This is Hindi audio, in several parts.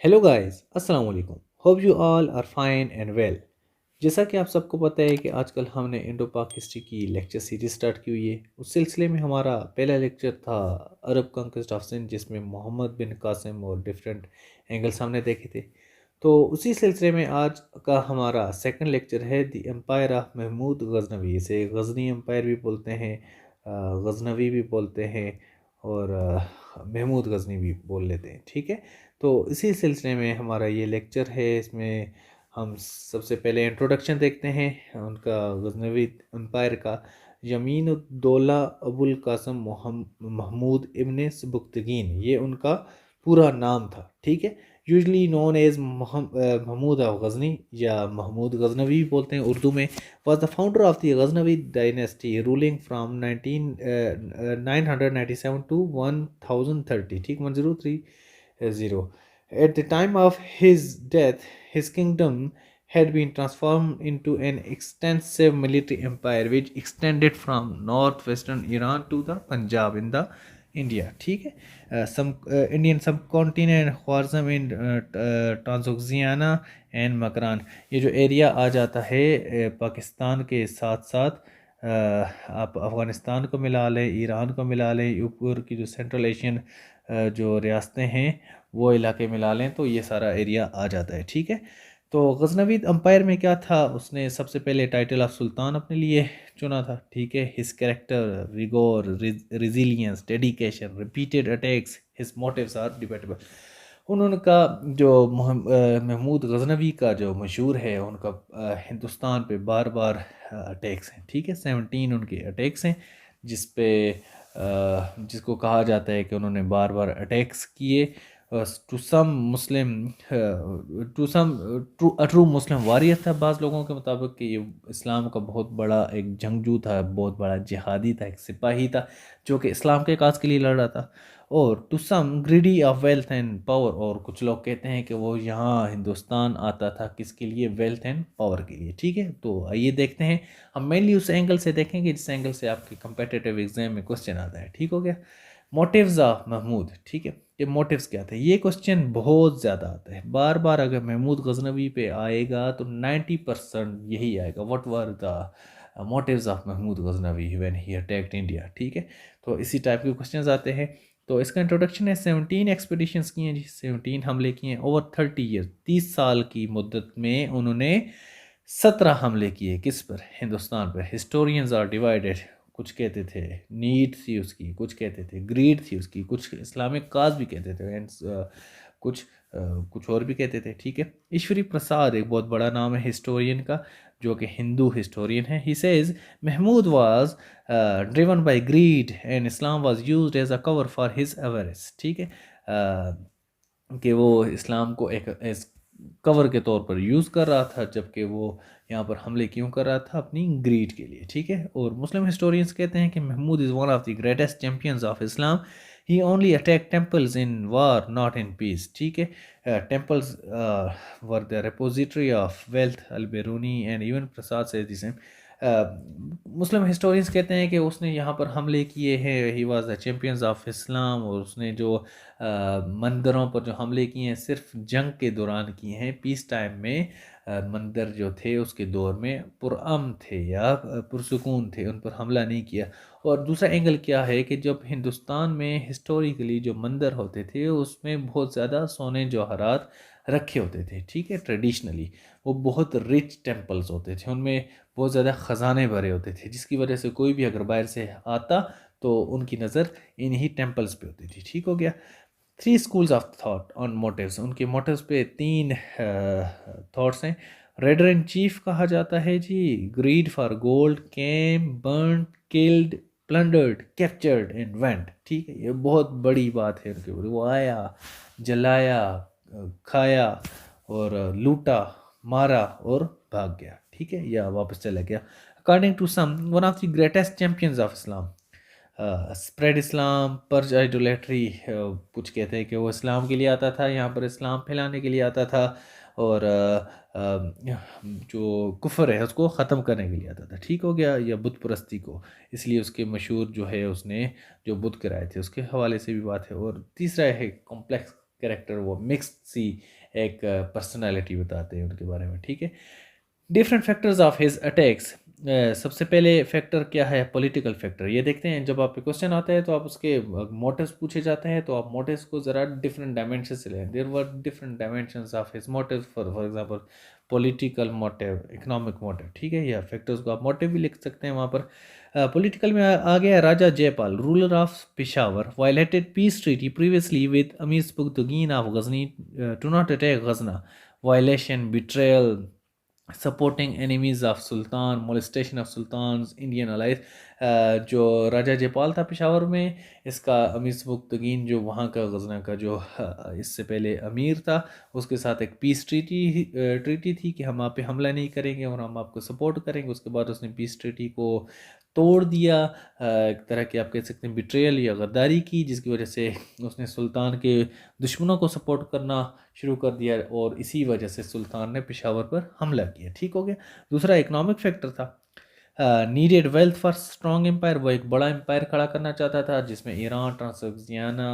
हेलो गाइस, अस्सलाम वालेकुम। Hope you all are fine and well. जैसा कि आप सबको पता है कि आजकल हमने इंडो पाक हिस्ट्री की लेक्चर सीरीज स्टार्ट की हुई है। उस सिलसिले में हमारा पहला लेक्चर था अरब कंक्वेस्ट ऑफ सिंध, जिसमें मोहम्मद बिन कासिम और डिफरेंट एंगल्स हमने देखे थे। तो उसी सिलसिले में आज का हमारा सेकंड लेक्चर है the empire of Mahmud Ghaznavi. इसे गजनी एम्पायर भी बोलते हैं, गजनवी भी बोलते हैं, और महमूद गजनी भी बोल लेते हैं। ठीक है, तो इसी सिलसिले में हमारा ये लेक्चर है। इसमें हम सबसे पहले इंट्रोडक्शन देखते हैं उनका, गजनवी एम्पायर का। यमीन उद्दौला अबुल कासम महमूद इब्न सबुक्तगीन, ये उनका पूरा नाम था। ठीक है, usually known as Mahmud of Ghazni या महमूद गजनवी भी बोलते हैं उर्दू में। Was the founder of the Ghaznavi dynasty ruling from 997 to 1030। ठीक, 1030। At the time of his death, his kingdom had been transformed into an extensive military empire which extended from northwestern Iran to the Punjab in the India. ठीक है, some Indian subcontinent, Khwarazm in Transoxiana and Makran. ये जो एरिया आ जाता है पाकिस्तान के साथ साथ आप अफ़गानिस्तान को मिला लें, ईरान को मिला लें, ऊपर की जो सेंट्रल एशियन जो रियासतें हैं वो इलाके मिला लें, तो ये सारा एरिया आ जाता है। ठीक है, तो गजनवी अम्पायर में क्या था, उसने सबसे पहले टाइटल ऑफ सुल्तान अपने लिए चुना था। ठीक है, his character, rigour, resilience, dedication, repeated attacks, his motives are debatable. उनका जो महमूद गजनवी का जो मशहूर है, उनका हिंदुस्तान पे बार बार अटैक्स हैं। ठीक है, 17 उनके अटैक्स हैं, जिस पे जिसको कहा जाता है कि उन्होंने बार बार अटैक्स किए। To some Muslim, to some true Muslim warrior था बाज़ लोगों के मुताबिक कि ये इस्लाम का बहुत बड़ा एक जंगजू था, बहुत बड़ा जिहादी था, एक सिपाही था जो कि इस्लाम के काज के लिए लड़ रहा था। और to some greedy of wealth and power, और कुछ लोग कहते हैं कि वो यहाँ हिंदुस्तान आता था किसके लिए, वेल्थ एंड पावर के लिए। ठीक है, तो आइए देखते हैं। हम मेनली उस एंगल से देखेंगे जिस एंगल से आपके कंपेटिटिव एग्जाम में क्वेश्चन आता है। ठीक हो गया, मोटिव्स ऑफ महमूद। ठीक है, ये मोटिव्स क्या थे, ये क्वेश्चन बहुत ज़्यादा आता है बार बार। अगर महमूद गजनवी पे आएगा तो 90% यही आएगा, what were the motives of Mahmud Ghaznavi when he attacked India. ठीक है, तो इसी टाइप के क्वेश्चंस आते हैं। तो इसका इंट्रोडक्शन है, 17 एक्सपीडिशंस की हैं जी, 17 हमले किए हैं ओवर 30 ईयर, 30 साल की मुद्दत में उन्होंने 17 हमले किए। किस पर, हिंदुस्तान पर। हिस्टोरियंस आर डिवाइडेड, कुछ कहते थे नीड थी उसकी, कुछ कहते थे ग्रीड थी उसकी, कुछ इस्लामिक काज भी कहते थे, एंड कुछ और भी कहते थे। ठीक है, ईश्वरी प्रसाद एक बहुत बड़ा नाम है हिस्टोरियन का, जो कि हिंदू हिस्टोरियन है। He says Mahmud was driven by greed and Islam was used as a cover for his avarice. ठीक है, कि वो इस्लाम को एक कवर के तौर पर यूज़ कर रहा था, जबकि वो यहाँ पर हमले क्यों कर रहा था, अपनी ग्रीड के लिए। ठीक है, और मुस्लिम हिस्टोरियंस कहते हैं कि Mahmud is one of the greatest champions of Islam. He only attack temples in war not in peace. ठीक है, temples were the repository of wealth, Al Biruni and even Prasad say this. Muslim historians कहते हैं कि उसने यहाँ पर हमले किए हैं, he was the champions of इस्लाम, और उसने जो मंदिरों पर जो हमले किए हैं सिर्फ जंग के दौरान किए हैं। पीस टाइम में मंदिर जो थे उसके दौर में पुरअमन थे या पुरसुकून थे, उन पर हमला नहीं किया। और दूसरा एंगल क्या है कि जब हिंदुस्तान में हिस्टोरिकली जो मंदिर होते थे उसमें बहुत ज़्यादा सोने जवाहरात रखे होते थे। ठीक है, ट्रेडिशनली वो बहुत रिच टेम्पल्स होते थे, उनमें बहुत ज़्यादा ख़जाने भरे होते थे, जिसकी वजह से कोई भी अगर बाहर से आता तो उनकी नज़र इन्हीं टेम्पल्स पे होती थी। ठीक हो गया, 3 schools of thought on motives, उनके मोटिव्स पे 3 थॉट्स हैं। रेडर इन चीफ कहा जाता है जी, greed for gold, came, burn, killed, plundered, captured and went. ठीक है, ये बहुत बड़ी बात है उनके ऊपर। वो आया, जलाया, खाया और लूटा, मारा और भाग गया। ठीक है, या वापस चला गया। According to some, one of the greatest champions of Islam, spread Islam, purge idolatry. कुछ कहते हैं कि वो इस्लाम के लिए आता था, यहाँ पर इस्लाम फैलाने के लिए आता था, और जो कुफर है उसको ख़त्म करने के लिए आता था। ठीक हो गया, या बुत परस्ती को, इसलिए उसके मशहूर जो है उसने जो बुत कराए थे उसके हवाले से भी बात है। और तीसरा है कॉम्प्लेक्स कैरेक्टर, वो मिक्स्ड सी एक पर्सनालिटी बताते हैं उनके बारे में, ठीक है। Different factors of his attacks. सबसे पहले फैक्टर क्या है, पॉलिटिकल फैक्टर। ये देखते हैं जब आप पे क्वेश्चन आता है तो आप उसके मोटिव्स पूछे जाते हैं तो आप मोटिव्स को ज़रा डिफरेंट डायमेंशन से लें। There were different dimensions of his motive, for example political motive, economic motive, ठीक है, या फैक्टर्स को आप मोटिव भी लिख सकते हैं वहाँ पर। पॉलिटिकल में आ गया Raja Jaipal, ruler of Peshawar, violated peace treaty previously with Amir Pukhtagin of Ghazni to not attack Ghazna, violation, betrayal, supporting enemies of sultan, molestation of sultan, Indian allies. जो राजा जयपाल था पेशावर में, इसका अमीर पुख्तगीन जो वहाँ का गजना का जो इससे पहले अमीर था, उसके साथ एक पीस ट्रीटी थी कि हम आप पे हमला नहीं करेंगे और हम आपको सपोर्ट करेंगे। उसके बाद उसने पीस ट्रीटी को तोड़ दिया, एक तरह की आप कह सकते हैं बिट्रेयल या गद्दारी की, जिसकी वजह से उसने सुल्तान के दुश्मनों को सपोर्ट करना शुरू कर दिया और इसी वजह से सुल्तान ने पेशावर पर हमला किया, ठीक हो गया। दूसरा इकोनॉमिक फैक्टर था, needed wealth for strong empire, वो एक बड़ा एम्पायर खड़ा करना चाहता था जिसमें Iran, Transoxiana,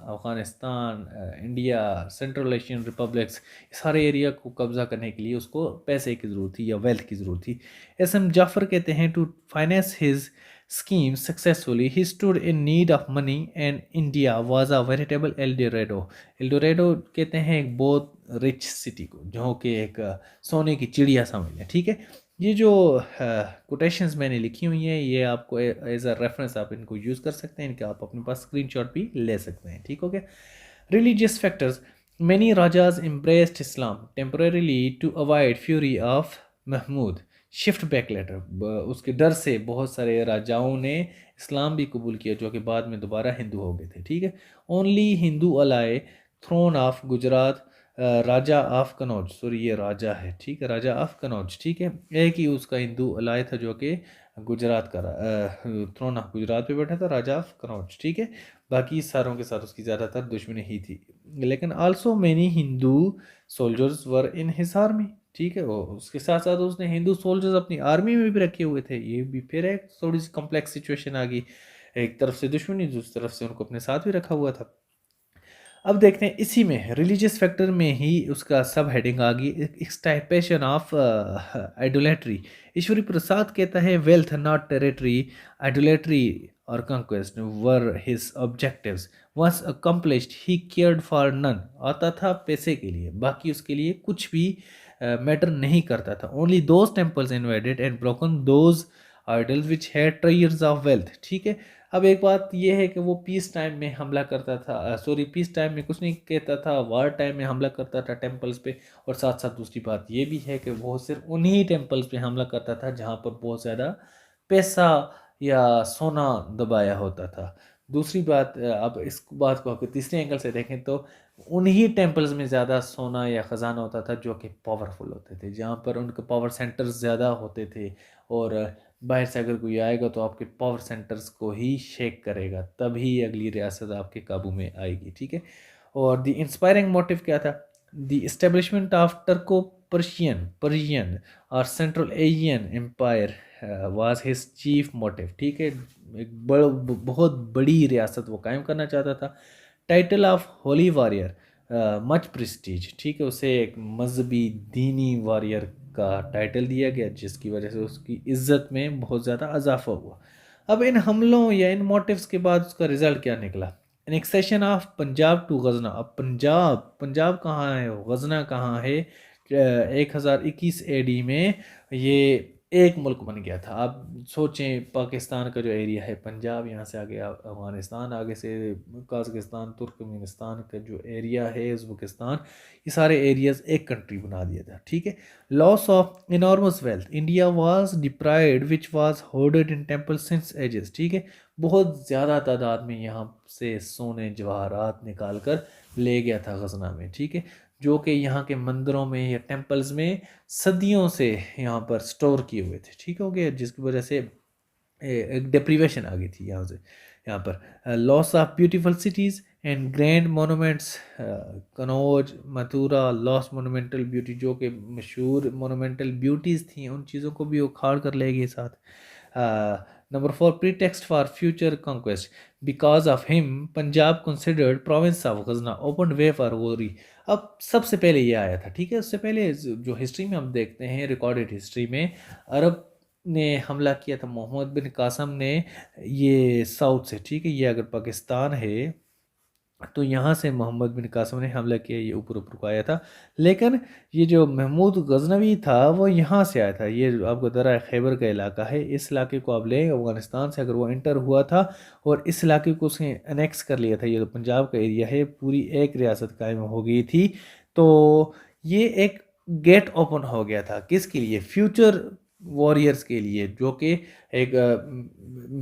Afghanistan, India, central Asian republics, सारे एरिया को कब्जा करने के लिए उसको पैसे की ज़रूरत थी या वेल्थ की ज़रूरत थी। एस एम जाफ़र कहते हैं to finance his scheme successfully, he stood in need of money and India was a veritable Eldorado. एल्डोरेडो कहते हैं एक बहुत रिच सिटी को, जो कि एक सोने की चिड़िया समझ लें, ठीक है। ये जो कोटेशंस मैंने लिखी हुई हैं ये आपको एज अ रेफरेंस आप इनको यूज़ कर सकते हैं, इनका आप अपने पास स्क्रीनशॉट भी ले सकते हैं, ठीक हो गया। Religious factors, many rajas embraced Islam temporarily to avoid fury of Mahmud, shift back later, उसके डर से बहुत सारे राजाओं ने इस्लाम भी कबूल किया जो कि बाद में दोबारा हिंदू हो गए थे, ठीक है। Only Hindu ally throne of Gujarat, raja of Kannauj, sorry ये राजा है, ठीक है, राजा ऑफ कनौज, ठीक है। एक ही उसका हिंदू अलाय था जो कि गुजरात का थ्रोन ऑफ गुजरात पे बैठा था, राजा ऑफ कनौज, ठीक है। बाकी सारों के साथ उसकी ज़्यादातर दुश्मनी ही थी। लेकिन also many Hindu soldiers were in his army, ठीक है। वो उसके साथ साथ उसने हिंदू सोल्जर्स अपनी आर्मी में भी रखे हुए थे। ये भी फिर एक थोड़ी सी कॉम्प्लेक्स सिचुएशन आ गई, एक तरफ से दुश्मनी, दूसरी तरफ से उनको अपने साथ भी रखा हुआ था। अब देखते हैं इसी में रिलीजियस फैक्टर में ही उसका सब हेडिंग आ गई, एक्सटाइपेशन ऑफ आइडोलेट्री। ईश्वरी प्रसाद कहता है वेल्थ नॉट टेरिटरी, आइडोलेट्री और conquest were his objectives, once accomplished he cared for none, आता था पैसे के लिए, बाकी उसके लिए कुछ भी मैटर नहीं करता था। Only those temples invaded and broken those idols which had treasures of wealth, ठीक है। अब एक बात यह है कि वो पीस टाइम में हमला करता था, सॉरी पीस टाइम में कुछ नहीं कहता था, वार टाइम में हमला करता था टेम्पल्स पे। और साथ साथ दूसरी बात ये भी है कि वो सिर्फ उन्हीं टेम्पल्स पे हमला करता था जहाँ पर बहुत ज़्यादा पैसा या सोना दबाया होता था। दूसरी बात, अब इस बात को आपको तीसरे एंगल से देखें तो उन्हीं टेम्पल्स में ज़्यादा सोना या ख़जाना होता था जो कि पावरफुल होते थे, जहाँ पर उनके पावर सेंटर्स ज़्यादा होते थे। और बाहर से अगर कोई आएगा तो आपके पावर सेंटर्स को ही शेक करेगा, तभी अगली रियासत आपके काबू में आएगी, ठीक है। और द इंस्पायरिंग मोटिव क्या था, the establishment of Turko Persian और central Asian empire was his chief motive, ठीक है। एक बहुत बड़ी रियासत वो कायम करना चाहता था। Title of Holi warrior, much Prestige, ठीक है, उसे एक मजहबी दीनी वॉरियर का टाइटल दिया गया जिसकी वजह से उसकी इज्जत में बहुत ज़्यादा इजाफा हुआ। अब इन हमलों या इन मोटिव्स के बाद उसका रिजल्ट क्या निकला, एनेक्सेशन ऑफ पंजाब टू गजना। अब पंजाब कहाँ है, गजना कहाँ है, 1021 AD में ये एक मुल्क बन गया था। आप सोचें पाकिस्तान का जो एरिया है पंजाब, यहाँ से आगे अफगानिस्तान, आगे से कजाकिस्तान, तुर्कमेनिस्तान का जो एरिया है उज़्बेकिस्तान, ये सारे एरियाज एक कंट्री बना दिया था, ठीक है। Loss of enormous wealth, India was deprived which was hoarded in temple since ages, ठीक है। बहुत ज़्यादा तादाद में यहाँ से सोने जवाहरात निकाल कर ले गया था गजना में, ठीक है, जो कि यहाँ के मंदिरों में या टेम्पल्स में सदियों से यहाँ पर स्टोर किए हुए थे, ठीक हो गया, जिसकी वजह से एक डिप्रीवेशन आ गई थी यहाँ से। यहाँ पर loss of beautiful cities and grand monuments, Kannauj, Mathura loss monumental beauty, जो कि मशहूर मोनूमेंटल ब्यूटीज़ थी, उन चीज़ों को भी उखाड़ कर ले गए साथ। Number 4, pretext for future conquest. Because of him, Punjab considered province of Ghazna opened way for Ghori. अब सबसे पहले ये आया था, ठीक है। उससे पहले जो हिस्ट्री में हम देखते हैं, रिकॉर्डेड हिस्ट्री में, अरब ने हमला किया था। मोहम्मद बिन कासम ने ये साउथ से, ठीक है, ये अगर पाकिस्तान है तो यहाँ से मोहम्मद बिन कासम ने हमला किया, ये ऊपर ऊपर को आया था। लेकिन ये जो महमूद गजनवी था वो यहाँ से आया था। ये आपको दरा खैबर का इलाका है, इस इलाके को आप ले, अफ़गानिस्तान से अगर वो एंटर हुआ था और इस इलाके को उसने अनेक्स कर लिया था। ये तो पंजाब का एरिया है, पूरी एक रियासत कायम हो गई थी। तो ये एक गेट ओपन हो गया था किसके लिए? फ्यूचर वॉरियर्स के लिए, जो कि एक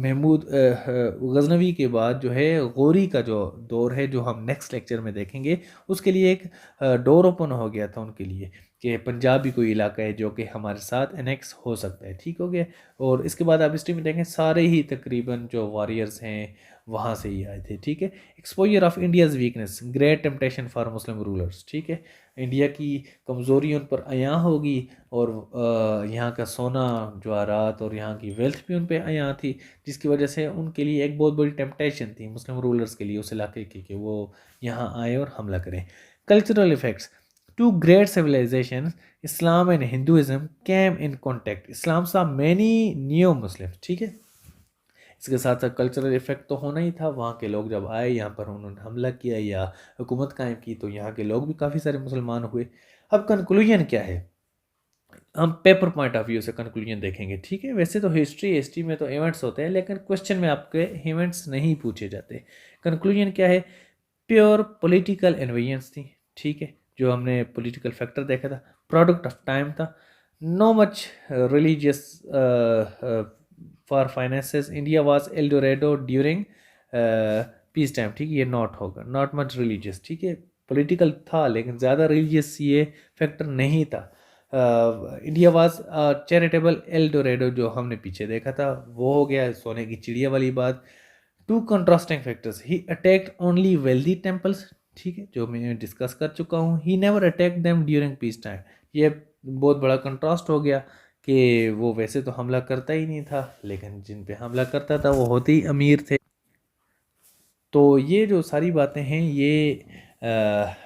महमूद गजनवी के बाद जो है गौरी का जो दौर है, जो हम नेक्स्ट लेक्चर में देखेंगे, उसके लिए एक डोर ओपन हो गया था उनके लिए कि पंजाब भी कोई इलाका है जो कि हमारे साथ एनेक्स हो सकता है, ठीक हो गया। और इसके बाद आप हिस्ट्री में देखें, सारे ही तकरीबन जो वॉरियर्स हैं वहाँ से ही आए थे, ठीक है। Exposure of India's weakness, great temptation for Muslim rulers, ठीक है। इंडिया की कमज़ोरी उन पर अयां होगी और यहाँ का सोना जवाहरात और यहाँ की वेल्थ भी उन पर अयां थी, जिसकी वजह से उनके लिए एक बहुत बड़ी टेम्पटेशन थी मुस्लिम रूलर्स के लिए उस इलाके की कि वो यहाँ आए और हमला करें। Cultural effects, two great civilisation Islam and Hinduism came in contact, Islam saw many new मुस्लिम, ठीक है। इसके साथ साथ कल्चरल इफेक्ट तो होना ही था, वहाँ के लोग जब आए यहाँ पर उन्होंने हमला किया या हुकूमत कायम की, तो यहाँ के लोग भी काफ़ी सारे मुसलमान हुए। अब कंक्लूजन क्या है, हम पेपर पॉइंट ऑफ व्यू से कंक्लूजन देखेंगे, ठीक है। वैसे तो हिस्ट्री में तो इवेंट्स होते हैं, लेकिन क्वेश्चन में आपके इवेंट्स नहीं पूछे जाते। कंक्लूजन क्या है? प्योर पॉलिटिकल इन्वेंस थी, ठीक है, जो हमने पॉलिटिकल फैक्टर देखा था, प्रोडक्ट ऑफ टाइम था, no much religious for finances, India was Eldorado during peace time, ठीक है, ये नॉट होगा, नॉट मच रिलीजियस, ठीक है। पॉलिटिकल था लेकिन ज़्यादा रिलीजियस ये फैक्टर नहीं था। इंडिया वाज चैरिटेबल एल्डोरेडो, जो हमने पीछे देखा था, वो हो गया सोने की चिड़िया वाली बात। Two contrasting factors, he attacked only wealthy temples, ठीक है, जो मैं डिस्कस कर चुका हूँ। He never attack them during peace time, ये बहुत बड़ा कंट्रास्ट हो गया कि वो वैसे तो हमला करता ही नहीं था, लेकिन जिन पे हमला करता था वो होते ही अमीर थे। तो ये जो सारी बातें हैं, ये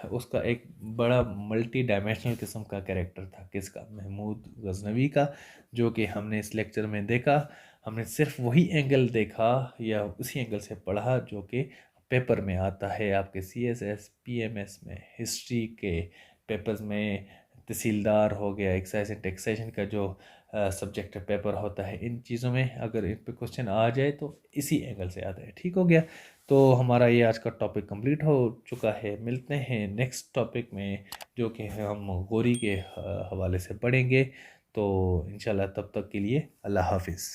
उसका एक बड़ा मल्टी डायमेंशनल किस्म का कैरेक्टर था, किसका? महमूद गजनवी का, जो कि हमने इस लेक्चर में देखा। हमने सिर्फ वही एंगल देखा या उसी एंगल से पढ़ा जो कि पेपर में आता है, आपके CSS PMS में, हिस्ट्री के पेपर्स में, तहसीलदार हो गया, एक्साइज एंड टैक्सेशन का जो सब्जेक्ट पेपर होता है, इन चीज़ों में अगर इन पे क्वेश्चन आ जाए तो इसी एंगल से आता है, ठीक हो गया। तो हमारा ये आज का टॉपिक कंप्लीट हो चुका है। मिलते हैं नेक्स्ट टॉपिक में, जो कि हम गौरी के हवाले से पढ़ेंगे। तो इंशाल्लाह तब तक के लिए अल्लाह हाफिज़।